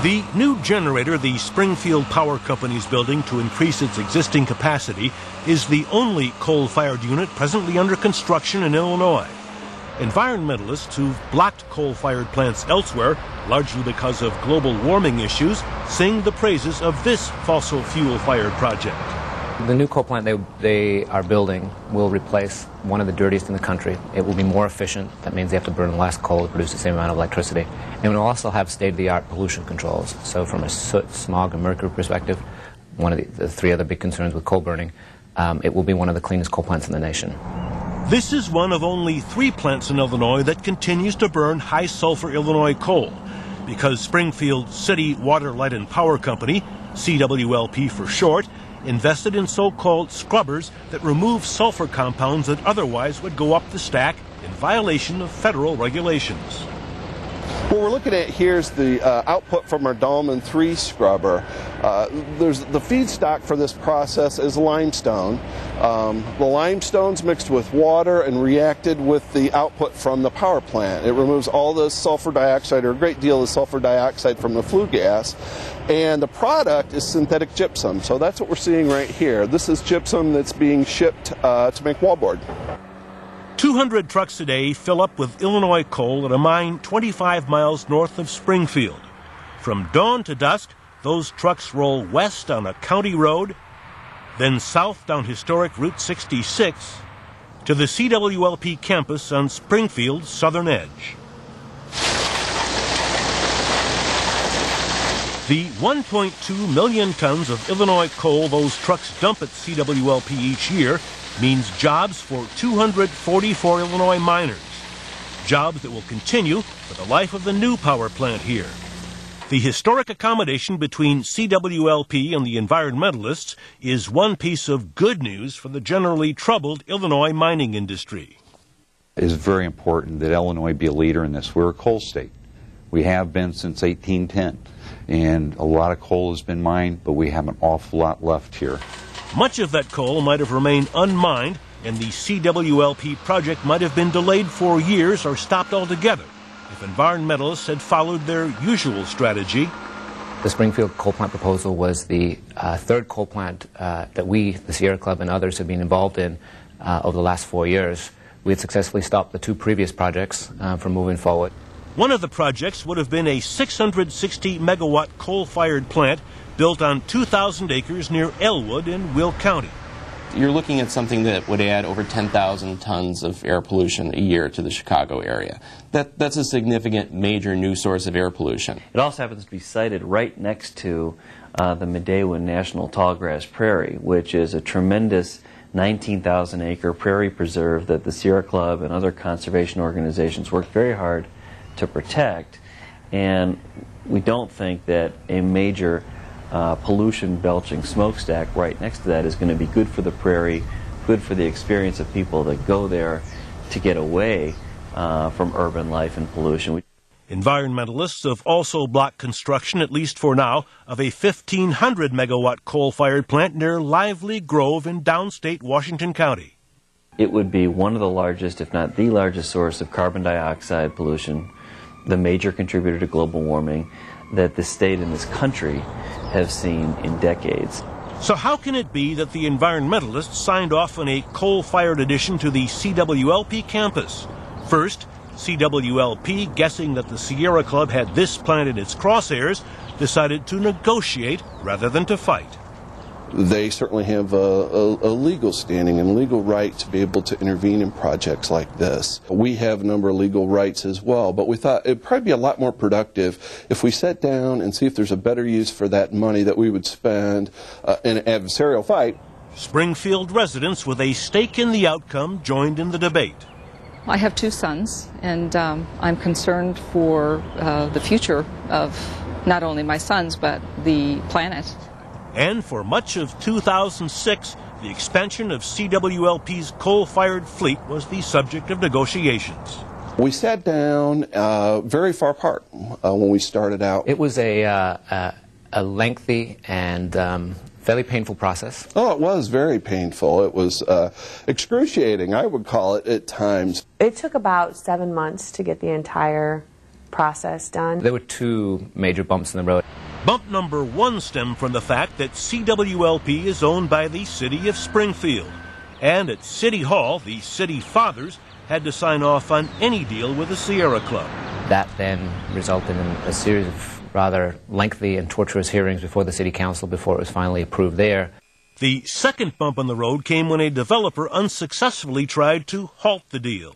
The new generator the Springfield Power Company is building to increase its existing capacity is the only coal-fired unit presently under construction in Illinois. Environmentalists who've blocked coal-fired plants elsewhere, largely because of global warming issues, sing the praises of this fossil fuel-fired project. The new coal plant they are building will replace one of the dirtiest in the country. It will be more efficient. That means they have to burn less coal to produce the same amount of electricity. And it will also have state-of-the-art pollution controls. So from a soot, smog, and mercury perspective, one of the three other big concerns with coal burning, it will be one of the cleanest coal plants in the nation. This is one of only 3 plants in Illinois that continues to burn high-sulfur Illinois coal, because Springfield City Water, Light, and Power Company, CWLP for short, invested in so-called scrubbers that remove sulfur compounds that otherwise would go up the stack in violation of federal regulations. What we're looking at here is the output from our Dolman 3 scrubber. The feedstock for this process is limestone. The limestone's mixed with water and reacted with the output from the power plant. It removes all the sulfur dioxide, or a great deal of sulfur dioxide from the flue gas, and the product is synthetic gypsum. So that's what we're seeing right here. This is gypsum that's being shipped to make wallboard. 200 trucks a day fill up with Illinois coal at a mine 25 miles north of Springfield. From dawn to dusk, those trucks roll west on a county road, then south down historic Route 66 to the CWLP campus on Springfield's southern edge. The 1.2 million tons of Illinois coal those trucks dump at CWLP each year means jobs for 244 Illinois miners, jobs that will continue for the life of the new power plant here. The historic accommodation between CWLP and the environmentalists is one piece of good news for the generally troubled Illinois mining industry. It is very important that Illinois be a leader in this. We're a coal state. We have been since 1810, and a lot of coal has been mined, but we have an awful lot left here. Much of that coal might have remained unmined, and the CWLP project might have been delayed for years or stopped altogether if environmentalists had followed their usual strategy. The Springfield coal plant proposal was the third coal plant that we, the Sierra Club, and others have been involved in over the last 4 years. We had successfully stopped the 2 previous projects from moving forward. One of the projects would have been a 660-megawatt coal-fired plant built on 2,000 acres near Elwood in Will County. You're looking at something that would add over 10,000 tons of air pollution a year to the Chicago area. That's a significant, major new source of air pollution. It also happens to be sited right next to the Medewan National Tallgrass Prairie, which is a tremendous 19,000-acre prairie preserve that the Sierra Club and other conservation organizations worked very hard to protect. And we don't think that a major pollution-belching smokestack right next to that is going to be good for the prairie, good for the experience of people that go there to get away from urban life and pollution. Environmentalists have also blocked construction, at least for now, of a 1,500-megawatt coal-fired plant near Lively Grove in downstate Washington County. It would be one of the largest, if not the largest, source of carbon dioxide pollution, the major contributor to global warming that the state and this country have seen in decades. So how can it be that the environmentalists signed off on a coal-fired addition to the CWLP campus? First, CWLP, guessing that the Sierra Club had this plant in its crosshairs, decided to negotiate rather than to fight. They certainly have a legal standing and legal right to be able to intervene in projects like this. We have a number of legal rights as well, but we thought it'd probably be a lot more productive if we sat down and see if there's a better use for that money that we would spend in an adversarial fight. Springfield residents with a stake in the outcome joined in the debate. I have 2 sons, and I'm concerned for the future of not only my sons, but the planet. And for much of 2006, the expansion of CWLP's coal-fired fleet was the subject of negotiations. We sat down very far apart when we started out. It was a lengthy and fairly painful process. Oh, it was very painful. It was excruciating, I would call it, at times. It took about 7 months to get the entire process done. There were 2 major bumps in the road. Bump number one stemmed from the fact that CWLP is owned by the city of Springfield. And at City Hall, the city fathers had to sign off on any deal with the Sierra Club. That then resulted in a series of rather lengthy and torturous hearings before the city council before it was finally approved there. The second bump on the road came when a developer unsuccessfully tried to halt the deal.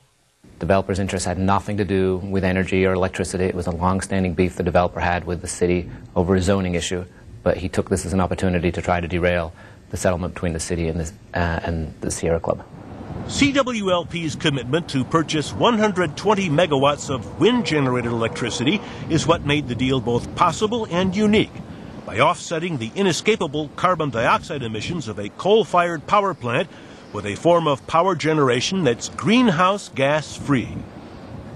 Developers' interests had nothing to do with energy or electricity. It was a long-standing beef the developer had with the city over a zoning issue, but he took this as an opportunity to try to derail the settlement between the city and the Sierra Club. CWLP's commitment to purchase 120 megawatts of wind-generated electricity is what made the deal both possible and unique. By offsetting the inescapable carbon dioxide emissions of a coal-fired power plant with a form of power generation that's greenhouse gas-free.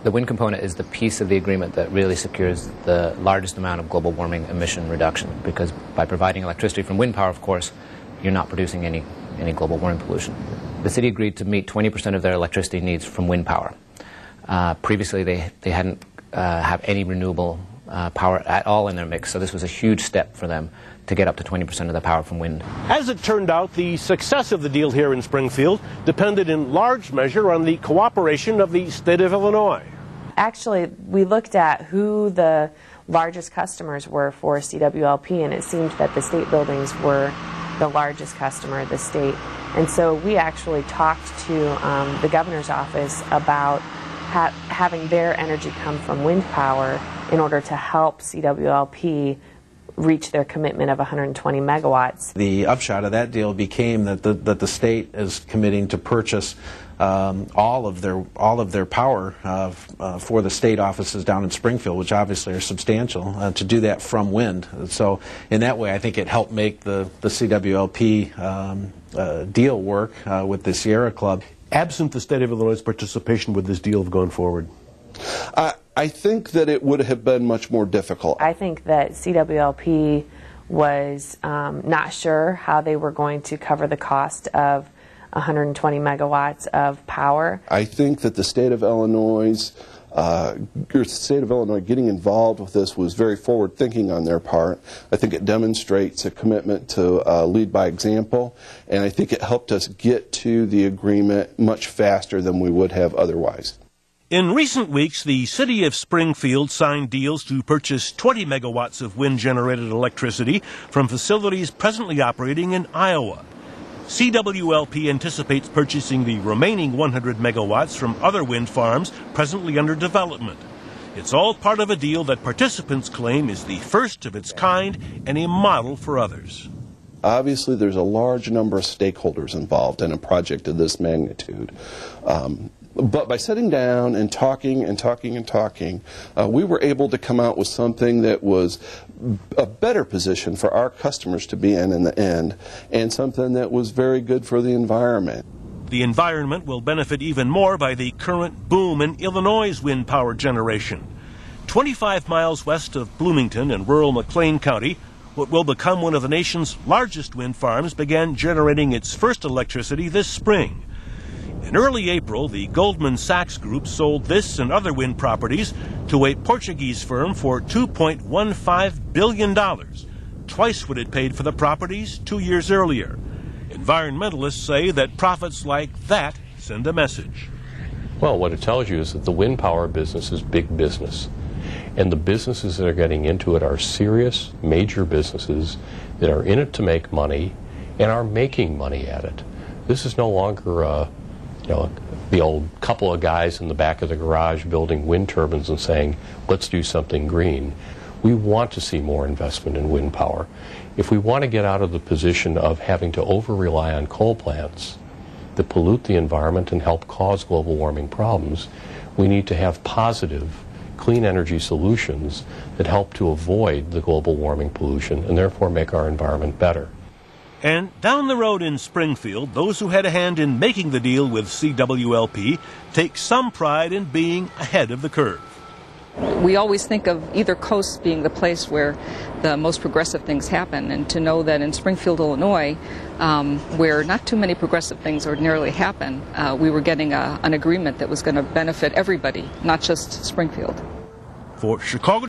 The wind component is the piece of the agreement that really secures the largest amount of global warming emission reduction, because by providing electricity from wind power, of course, you're not producing any global warming pollution. The city agreed to meet 20% of their electricity needs from wind power. Previously, they hadn't have any renewable power at all in their mix, so this was a huge step for them to get up to 20% of the power from wind. As it turned out, the success of the deal here in Springfield depended in large measure on the cooperation of the state of Illinois. Actually, we looked at who the largest customers were for CWLP, and it seemed that the state buildings were the largest customer of the state. And so we actually talked to the governor's office about having their energy come from wind power in order to help CWLP reach their commitment of 120 megawatts. The upshot of that deal became that the state is committing to purchase all of their power for the state offices down in Springfield, which obviously are substantial, to do that from wind. So in that way, I think it helped make the CWLP deal work with the Sierra Club. Absent the state of Illinois' participation, would this deal have gone forward? I think that it would have been much more difficult. I think that CWLP was not sure how they were going to cover the cost of 120 megawatts of power. I think that the state of Illinois getting involved with this was very forward thinking on their part. I think it demonstrates a commitment to lead by example, and I think it helped us get to the agreement much faster than we would have otherwise. In recent weeks, the city of Springfield signed deals to purchase 20 megawatts of wind-generated electricity from facilities presently operating in Iowa. CWLP anticipates purchasing the remaining 100 megawatts from other wind farms presently under development. It's all part of a deal that participants claim is the first of its kind and a model for others. Obviously, there's a large number of stakeholders involved in a project of this magnitude. But by sitting down and talking, we were able to come out with something that was a better position for our customers to be in the end, and something that was very good for the environment. The environment will benefit even more by the current boom in Illinois' wind power generation. 25 miles west of Bloomington in rural McLean County, what will become one of the nation's largest wind farms began generating its first electricity this spring. In early April, the Goldman Sachs Group sold this and other wind properties to a Portuguese firm for $2.15 billion, twice what it paid for the properties 2 years earlier. Environmentalists say that profits like that send a message. Well, what it tells you is that the wind power business is big business. And the businesses that are getting into it are serious, major businesses that are in it to make money and are making money at it. This is no longer the old couple of guys in the back of the garage building wind turbines and saying, let's do something green. We want to see more investment in wind power. If we want to get out of the position of having to over-rely on coal plants that pollute the environment and help cause global warming problems, we need to have positive, clean energy solutions that help to avoid the global warming pollution and therefore make our environment better. And down the road in Springfield, those who had a hand in making the deal with CWLP take some pride in being ahead of the curve. We always think of either coast being the place where the most progressive things happen, and to know that in Springfield, Illinois, where not too many progressive things ordinarily happen, we were getting an agreement that was going to benefit everybody, not just Springfield. For Chicago